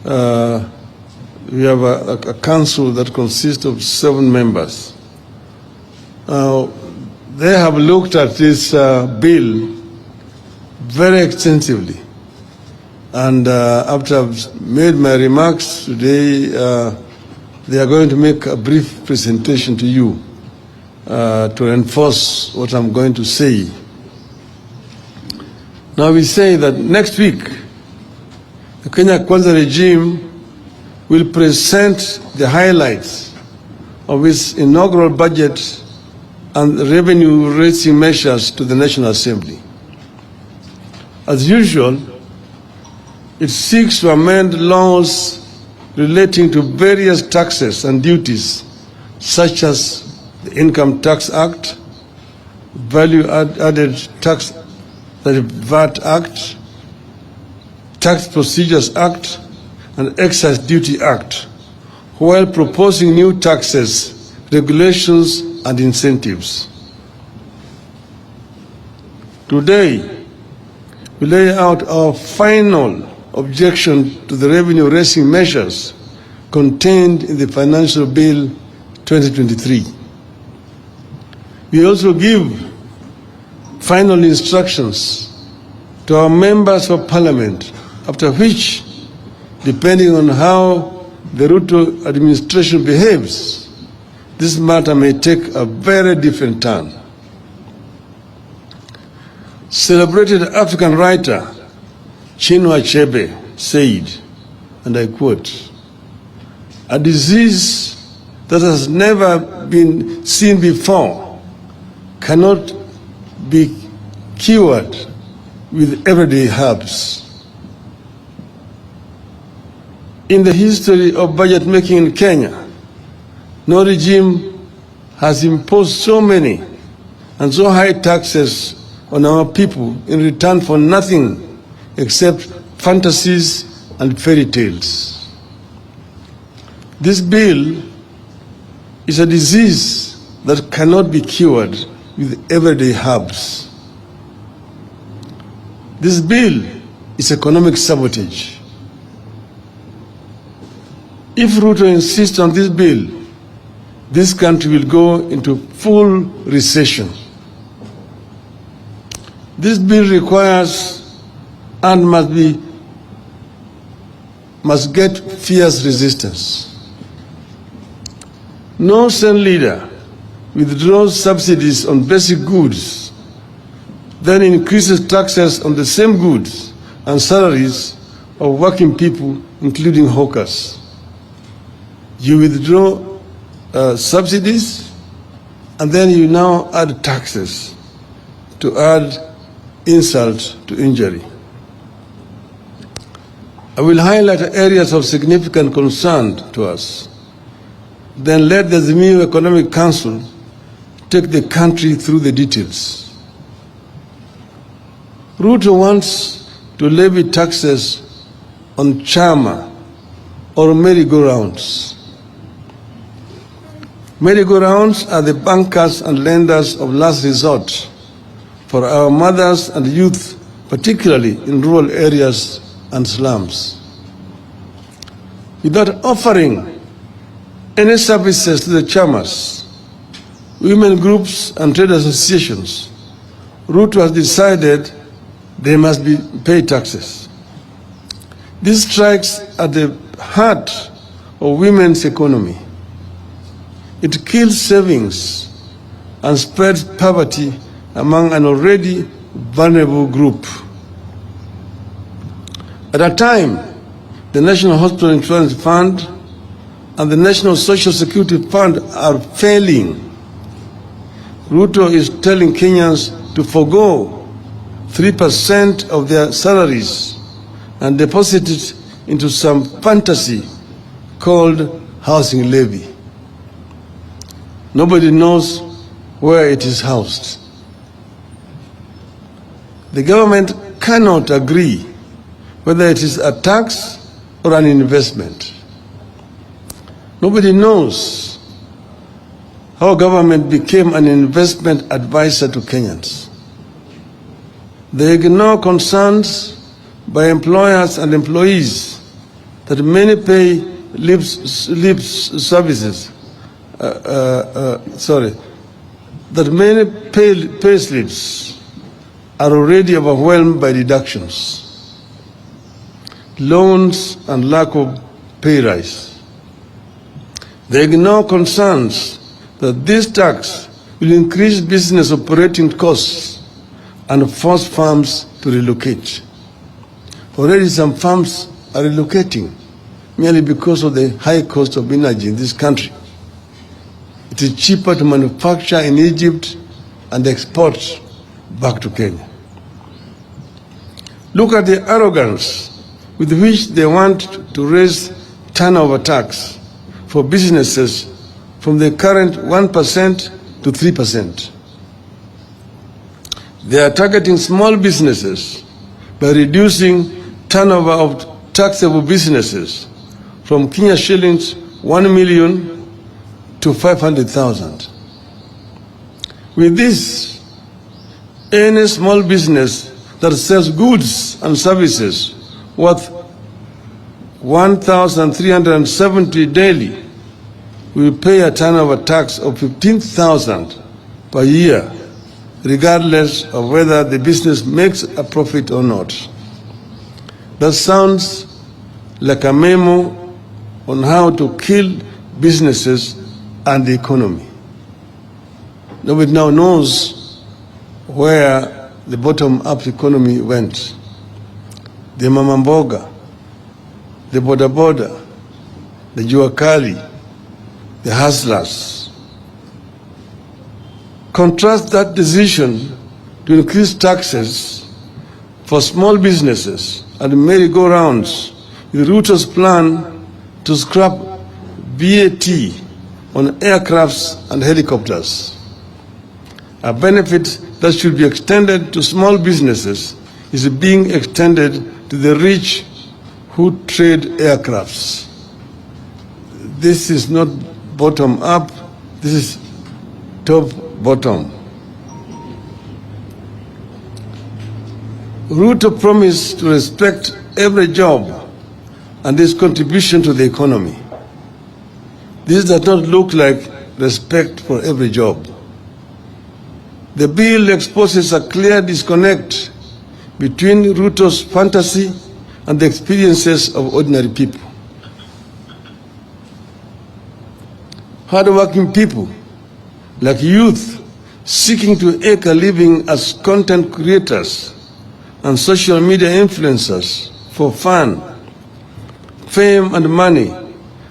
we have a council that consists of 7 members. They have looked at this bill very extensively. And after I've made my remarks today, they are going to make a brief presentation to you to enforce what I'm going to say. Now we say that next week, the Kenya Kwanza regime will present the highlights of its inaugural budget and revenue-raising measures to the National Assembly. As usual, it seeks to amend laws relating to various taxes and duties, such as the Income Tax Act, Value-Added Tax, the VAT Act, Tax Procedures Act, and Excise Duty Act, while proposing new taxes, regulations, and incentives. Today, we lay out our final objection to the revenue-raising measures contained in the Financial Bill 2023. We also give final instructions to our members of Parliament, after which, depending on how the Ruto administration behaves, this matter may take a very different turn. Celebrated African writer Chinua Achebe said, and I quote, "A disease that has never been seen before cannot be cured with everyday herbs." In the history of budget making in Kenya, no regime has imposed so many and so high taxes on our people in return for nothing except fantasies and fairy tales. This bill is a disease that cannot be cured with everyday herbs. This bill is economic sabotage. If Ruto insists on this bill, this country will go into full recession. This bill requires and must get fierce resistance. No Senate leader withdraws subsidies on basic goods, then increases taxes on the same goods and salaries of working people, including hawkers. You withdraw subsidies, and then you now add taxes to add insult to injury. I will highlight areas of significant concern to us. Then let the Azimio Economic Council take the country through the details. Ruto wants to levy taxes on chama or merry-go-rounds. Merry-go-rounds are the bankers and lenders of last resort for our mothers and youth, particularly in rural areas and slums. Without offering any services to the chamas, women groups and trade associations, Ruto has decided they must pay taxes. This strikes at the heart of women's economy. It kills savings and spreads poverty among an already vulnerable group. At a time, the National Hospital Insurance Fund and the National Social Security Fund are failing. Ruto is telling Kenyans to forgo 3% of their salaries and deposit it into some fantasy called housing levy. Nobody knows where it is housed. The government cannot agree whether it is a tax or an investment. Nobody knows how government became an investment advisor to Kenyans. They ignore concerns by employers and employees that many pay that many pay slips are already overwhelmed by deductions, loans, and lack of pay rise. They ignore concerns that this tax will increase business operating costs and force firms to relocate. Already some firms are relocating merely because of the high cost of energy in this country. It is cheaper to manufacture in Egypt and export back to Kenya. Look at the arrogance with which they want to raise turnover tax for businesses from the current 1% to 3%. They are targeting small businesses by reducing turnover of taxable businesses from Kenya shillings 1 million to 500,000. With this, any small business that sells goods and services worth 1,370 daily will pay a turnover tax of 15,000 per year, regardless of whether the business makes a profit or not. That sounds like a memo on how to kill businesses and the economy. Nobody now knows where the bottom-up economy went. The mama mboga, the boda boda, the juakali, the hustlers. Contrast that decision to increase taxes for small businesses and merry-go-rounds with Ruto's plan to scrap VAT on aircrafts and helicopters. A benefit that should be extended to small businesses is being extended to the rich who trade aircrafts. This is not bottom-up, this is top-bottom. Ruto promised to respect every job and its contribution to the economy. This does not look like respect for every job. The bill exposes a clear disconnect between Ruto's fantasy and the experiences of ordinary people. Hardworking people, like youth seeking to make a living as content creators and social media influencers for fun, fame, and money,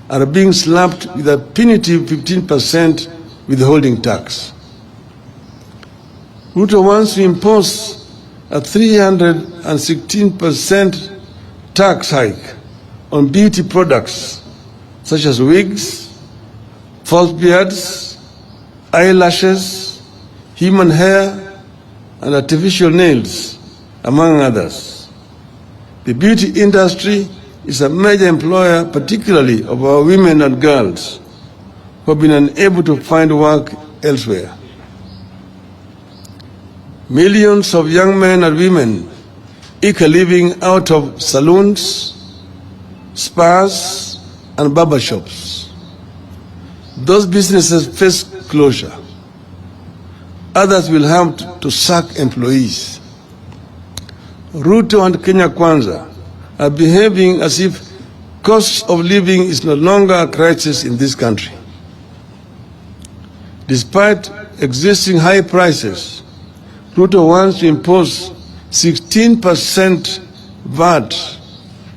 are being slapped with a punitive 15% withholding tax. Ruto wants to impose a 316% tax hike on beauty products such as wigs, false beards, eyelashes, human hair, and artificial nails, among others. The beauty industry is a major employer, particularly of our women and girls who have been unable to find work elsewhere. Millions of young men and women eke a living out of salons, spas, and barbershops. Those businesses face closure. Others will have to sack employees. Ruto and Kenya Kwanza are behaving as if cost of living is no longer a crisis in this country. Despite existing high prices, Ruto wants to impose 16% VAT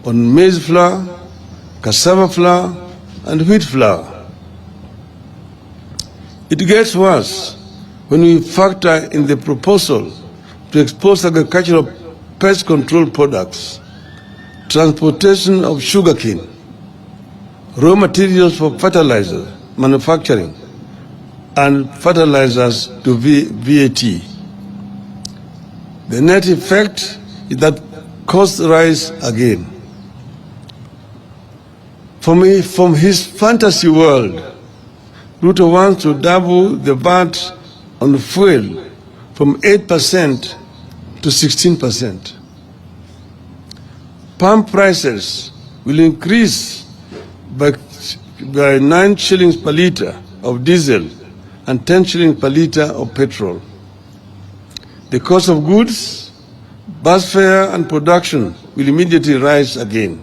on maize flour, cassava flour, and wheat flour. It gets worse when we factor in the proposal to expose agricultural pest control products, transportation of sugarcane, raw materials for fertilizer manufacturing, and fertilizers to VAT. The net effect is that costs rise again. From his fantasy world, Ruto wants to double the VAT on fuel from 8% to 16%. Palm prices will increase by 9 shillings per litre of diesel and 10 shillings per litre of petrol. The cost of goods, bus fare and production will immediately rise again.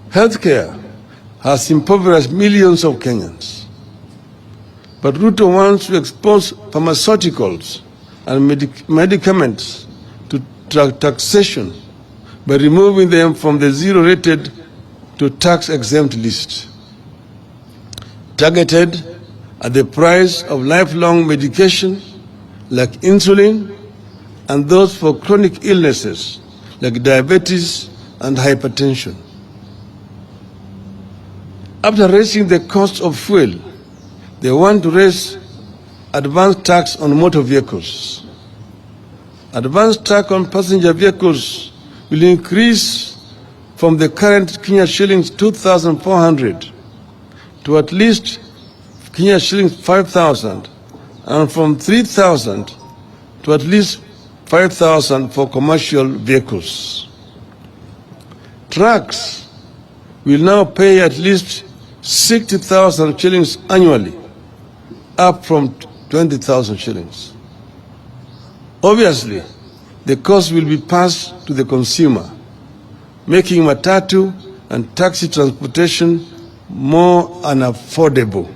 Healthcare has impoverished millions of Kenyans. But Ruto wants to expose pharmaceuticals and medicaments to taxation by removing them from the zero-rated to tax-exempt list, targeted at the price of lifelong medication like insulin and those for chronic illnesses like diabetes and hypertension. After raising the cost of fuel, they want to raise advance tax on motor vehicles. Advance tax on passenger vehicles will increase from the current Kenya shillings 2,400 to at least Kenya shillings 5,000, and from 3,000 to at least 5,000 for commercial vehicles. Trucks will now pay at least 60,000 shillings annually, up from 20,000 shillings. Obviously, the cost will be passed to the consumer, making matatu and taxi transportation more unaffordable.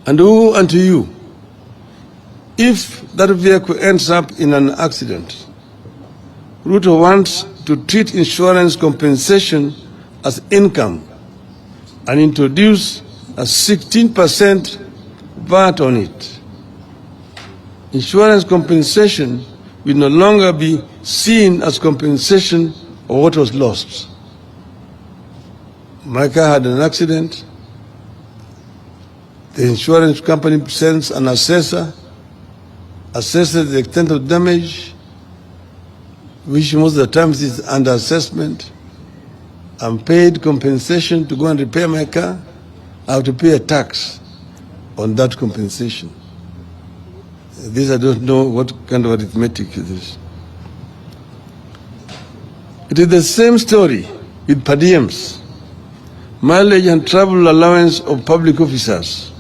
And woe unto you if that vehicle ends up in an accident. Ruto wants to treat insurance compensation as income and introduce a 16% VAT on it. Insurance compensation will no longer be seen as compensation of what was lost. My car had an accident. The insurance company sends an assessor, assesses the extent of damage, which most of the times is under assessment. I'm paid compensation to go and repair my car. I have to pay a tax on that compensation. This I don't know what kind of arithmetic it is. It is the same story with per diems, mileage and travel allowance of public officers.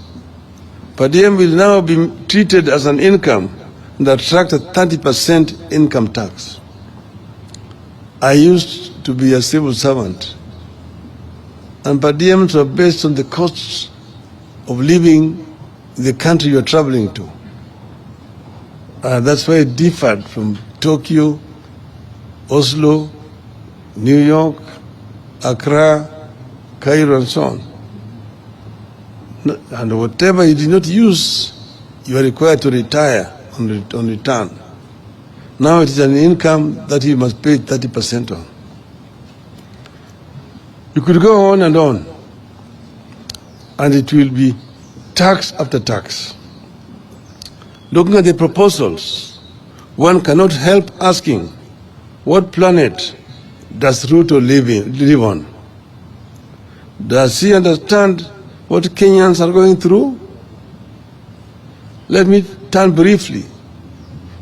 Per diem will now be treated as an income and attract a 30% income tax. I used to be a civil servant, and per diems are based on the costs of living in the country you are traveling to. That's why it differed from Tokyo, Oslo, New York, Accra, Cairo, and so on. And whatever you did not use, you are required to retire on return. Now it is an income that you must pay 30% on. You could go on, and it will be tax after tax. Looking at the proposals, one cannot help asking, what planet does Ruto live on? Does he understand what Kenyans are going through? Let me turn briefly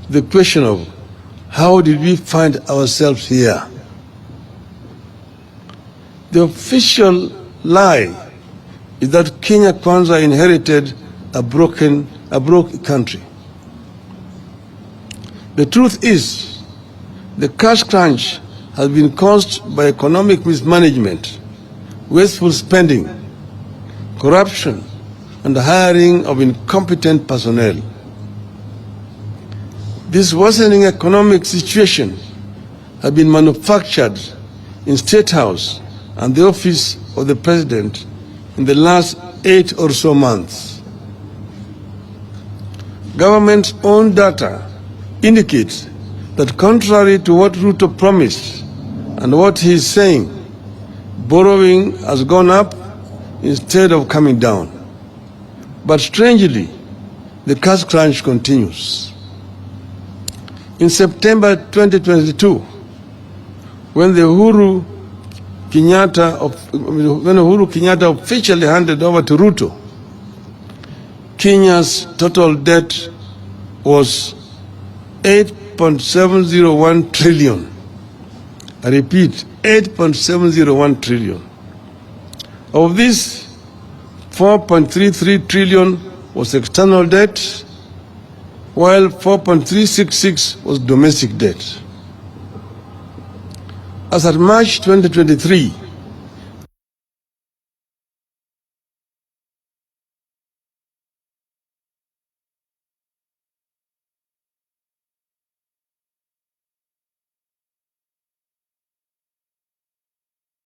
to the question of how did we find ourselves here? The official lie is that Kenya Kwanza inherited a broke country. The truth is, the cash crunch has been caused by economic mismanagement, wasteful spending, corruption, and the hiring of incompetent personnel. This worsening economic situation has been manufactured in State House and the office of the President in the last 8 or so months. Government's own data indicates that contrary to what Ruto promised and what he is saying, borrowing has gone up instead of coming down. But strangely, the cash crunch continues. In September 2022, when Uhuru Kenyatta officially handed over to Ruto, Kenya's total debt was 8.701 trillion, I repeat, 8.701 trillion. Of this, 4.33 trillion was external debt, while 4.366 was domestic debt. As at March 2023,